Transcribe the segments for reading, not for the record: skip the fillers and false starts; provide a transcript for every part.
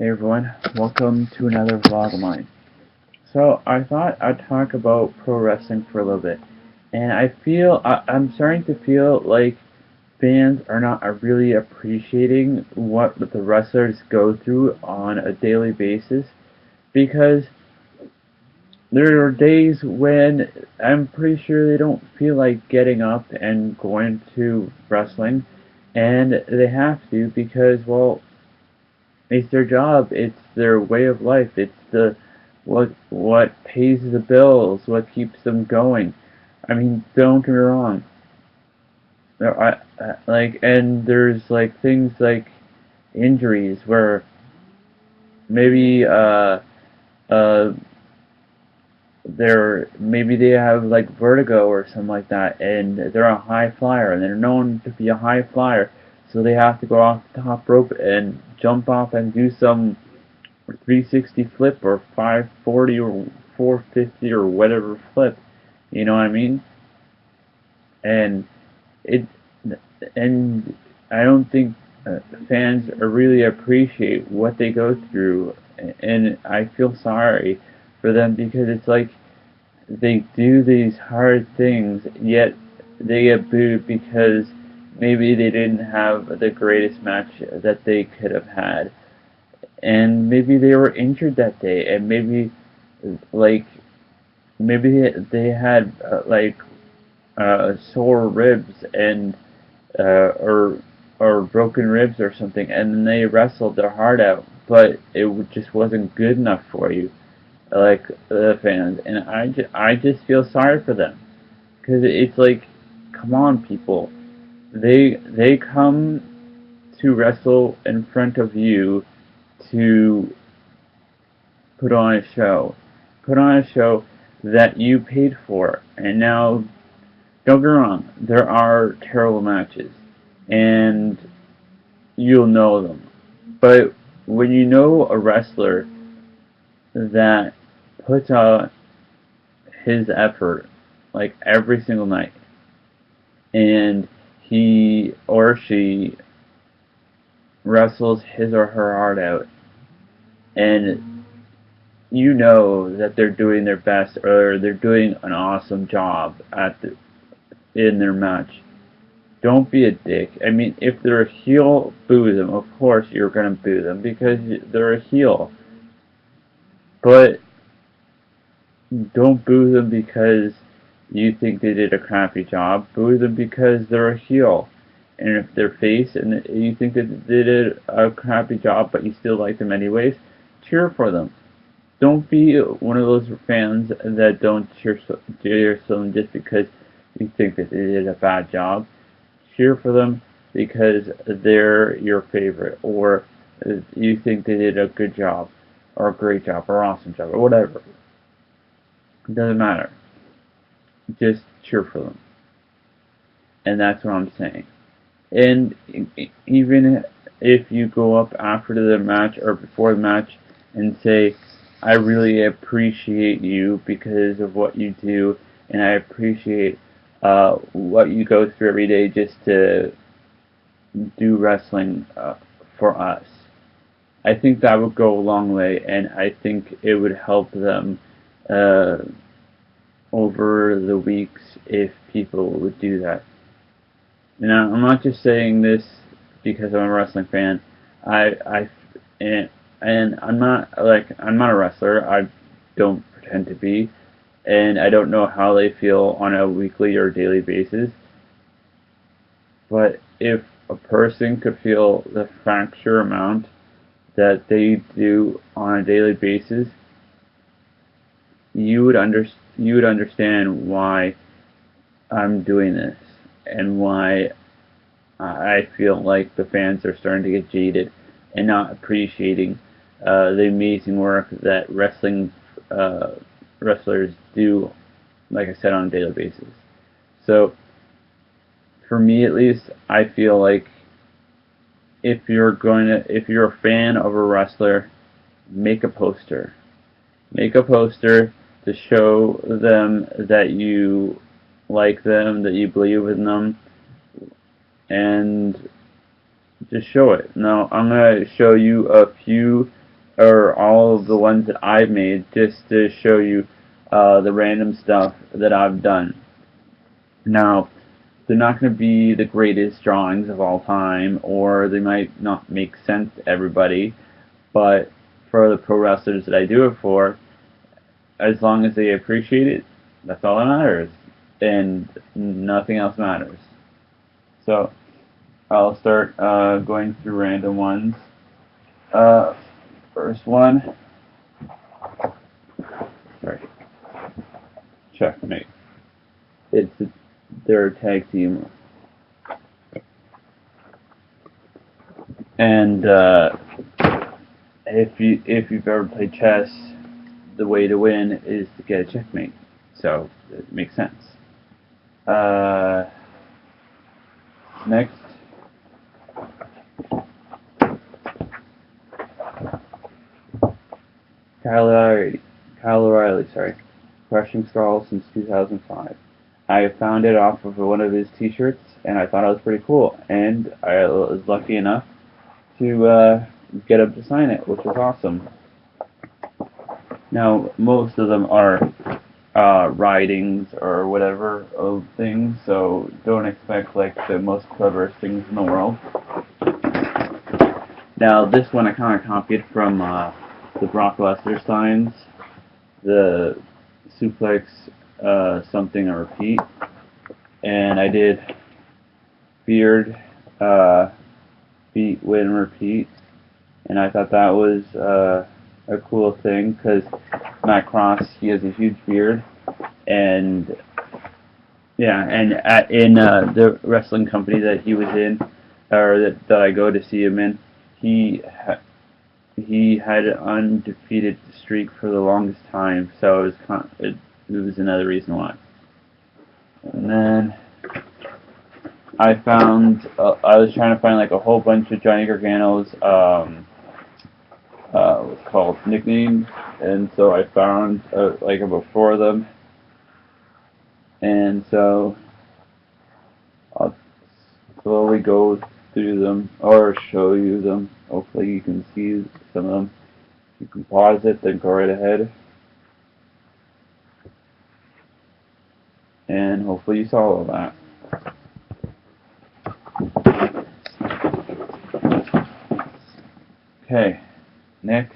Hey everyone, welcome to another vlog of mine. So I thought I'd talk about pro wrestling for a little bit, and I'm starting to feel like fans are really appreciating what the wrestlers go through on a daily basis, because there are days when I'm pretty sure they don't feel like getting up and going to wrestling, and they have to because, well, it's their job. It's their way of life. It's the what pays the bills, what keeps them going. I mean, don't get me wrong. And there's like things like injuries where maybe uh maybe they have like vertigo or something like that, and they're a high flyer, and they're known to be a high flyer, so they have to go off the top rope and jump off and do some 360 flip or 540 or 450 or whatever flip. You know what I mean? And it and I don't think fans really appreciate what they go through, and I feel sorry for them because it's like they do these hard things, yet they get booed because maybe they didn't have the greatest match that they could have had, and maybe they were injured that day, and like maybe they had sore ribs and or broken ribs or something, and then they wrestled their heart out, but just wasn't good enough for you, like the fans, and I just feel sorry for them because it's like, come on, people, they come to wrestle in front of you to put on a show that you paid for. And now, don't get me wrong, there are terrible matches, and you'll know them. But when you know a wrestler that puts out his effort like every single night, and he or she wrestles his or her heart out, and you know that they're doing their best or they're doing an awesome job in their match. Don't be a dick. I mean, if they're a heel, boo them. Of course you're gonna boo them because they're a heel. But don't boo them because you think they did a crappy job. Boo them because they're a heel. And if they're face and you think that they did a crappy job but you still like them anyways, cheer for them. Don't be one of those fans that don't cheer someone just because you think that they did a bad job. Cheer for them because they're your favorite, or you think they did a good job, or a great job, or awesome job, or whatever. It doesn't matter. Just cheer for them. And that's what I'm saying. And even if you go up after the match or before the match and say, I really appreciate you because of what you do, and I appreciate what you go through every day just to do wrestling for us. I think that would go a long way, and I think it would help them uh, over the weeks if people would do that. Now, I'm not just saying this because I'm a wrestling fan. I and I'm not a wrestler. I don't pretend to be, and I don't know how they feel on a weekly or daily basis. But if a person could feel the fracture amount that they do on a daily basis, you would understand why I'm doing this and why I feel like the fans are starting to get jaded and not appreciating the amazing work that uh, wrestlers do, like I said, on a daily basis. So, for me at least, I feel like if you're a fan of a wrestler, make a poster. Make a poster to show them that you like them, that you believe in them, and just show it. Now, I'm going to show you a few or all of the ones that I've made, just to show you the random stuff that I've done. Now, they're not going to be the greatest drawings of all time, or they might not make sense to everybody, but for the pro wrestlers that I do it for, as long as they appreciate it, that's all that matters, and nothing else matters. So, I'll start going through random ones. Uh, First one, sorry, Checkmate. It's their tag team, and if you've ever played chess, the way to win is to get a checkmate. So it makes sense. Uh, Next, Kyle O'Reilly, sorry, crushing Skull since 2005. I found it off of one of his T-shirts, and I thought it was pretty cool. And I was lucky enough to get him to sign it, which was awesome. Now, most of them are writings or whatever of things, so don't expect like the most cleverest things in the world. Now, this one I kind of copied from the Brock Lesnar signs, the suplex, something, and repeat, and I did beard, beat, win, repeat, and I thought that was a cool thing because Matt Cross, he has a huge beard, and yeah, and in the wrestling company that he was in, or that I go to see him in, he had an undefeated streak for the longest time, so it was another reason why. And then I found I was trying to find like a whole bunch of Johnny Gargano's what's called nicknames, and so I found like about 4 of them, and so I'll slowly go through them or show you them. Hopefully you can see some of them. You can pause it, then go right ahead, and hopefully you saw all of that. Okay, next,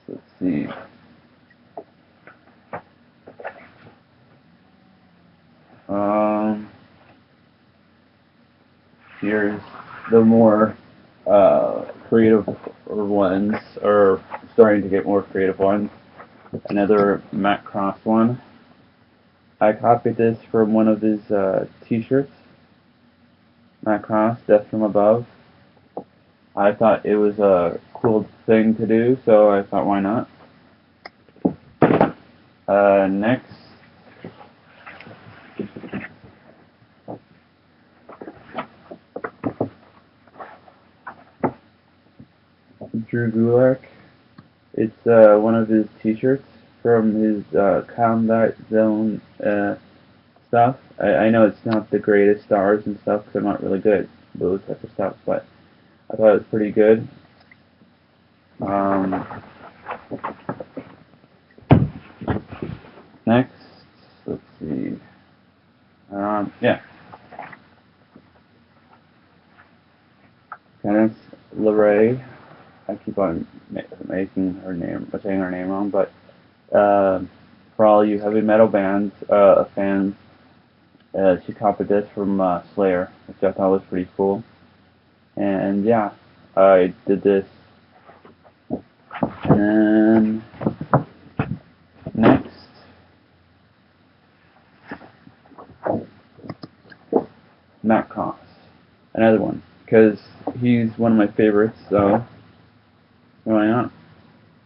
let's see. Here's the more creative ones, or starting to get more creative ones. Another Matt Cross one. I copied this from one of his T-shirts. Matt Cross, Death from Above. I thought it was a cool thing to do, so I thought, why not? Next, Drew Gulak. It's one of his T-shirts from his Combat Zone stuff. I know it's not the greatest stars and stuff because I'm not really good at those type of stuff, but I thought it was pretty good. Next, let's see. Yeah. Kenneth LeRae. I keep on saying her name wrong, but for all you heavy metal bands fans, she copied this from Slayer, which I thought was pretty cool. And yeah, I did this. And then next, Matt Cross, another one, because he's one of my favorites, so why not?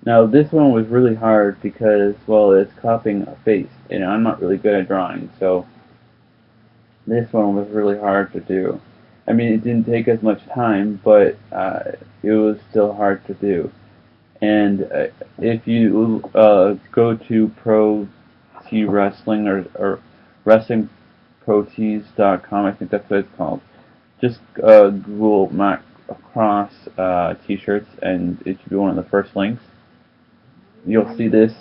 Now this one was really hard because, well, it's copying a face, and I'm not really good at drawing, so this one was really hard to do. I mean, it didn't take as much time, but it was still hard to do. And if you go to Pro T Wrestling or WrestlingProTees.com, I think that's what it's called. Just Google Matt Cross T-shirts, and it should be one of the first links. you'll see this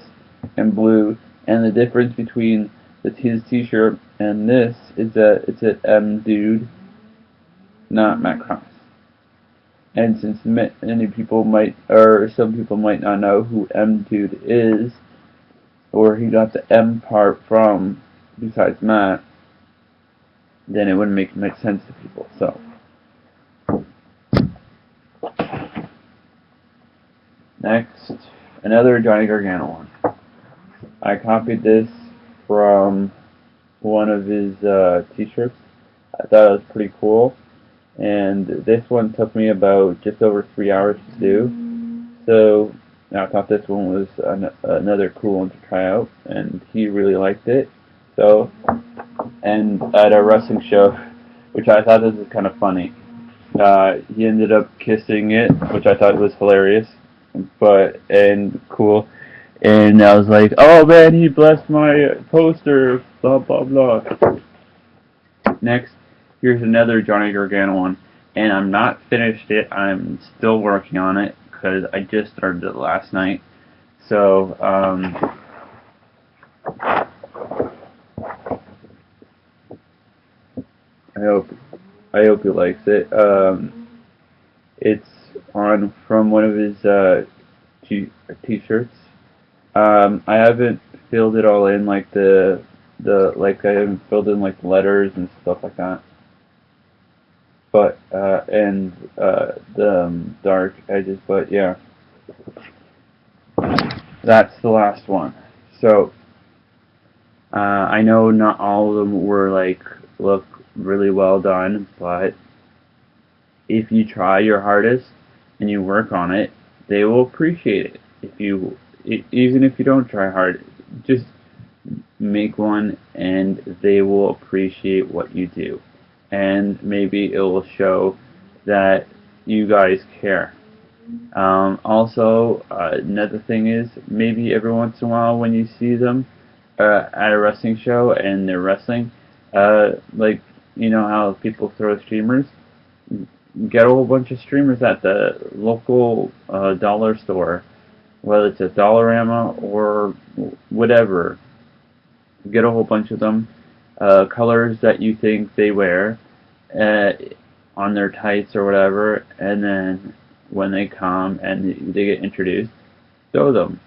in blue, and the difference between his t-shirt and this is that it's an M dude, not Matt Cross. And since many people might, or some people might not know who M dude is, or he got the M part from, besides Matt, then it wouldn't make much sense to people. So next, another Johnny Gargano one. I copied this from one of his t-shirts. I thought it was pretty cool, and this one took me about just over 3 hours to do. So I thought this one was another cool one to try out, and he really liked it. So, and at a wrestling show, which I thought this was kind of funny, he ended up kissing it, which I thought was hilarious, and cool. And I was like, oh man, he blessed my poster, blah blah blah. Next, here's another Johnny Gargano one, and I'm not finished it. I'm still working on it because I just started it last night. So I hope he likes it. It's on from one of his t-shirts. I haven't filled it all in like I haven't filled in like letters and stuff like that. But and the dark edges. But yeah, that's the last one. So I know not all of them were like look really well done, but if you try your hardest and you work on it, they will appreciate it. Even if you don't try hard, just make one and they will appreciate what you do. And maybe it will show that you guys care. Also, another thing is maybe every once in a while when you see them at a wrestling show and they're wrestling, like you know how people throw streamers, get a whole bunch of streamers at the local dollar store, whether it's a Dollarama or whatever. Get a whole bunch of them, colors that you think they wear on their tights or whatever, and then when they come and they get introduced, show them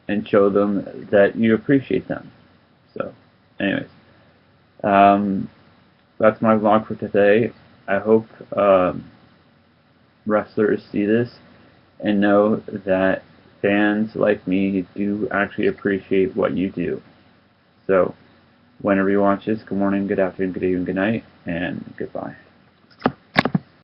and show them that you appreciate them. So, anyways, that's my vlog for today. I hope wrestlers see this and know that fans like me do actually appreciate what you do. So, whenever you watch this, good morning, good afternoon, good evening, good night, and goodbye.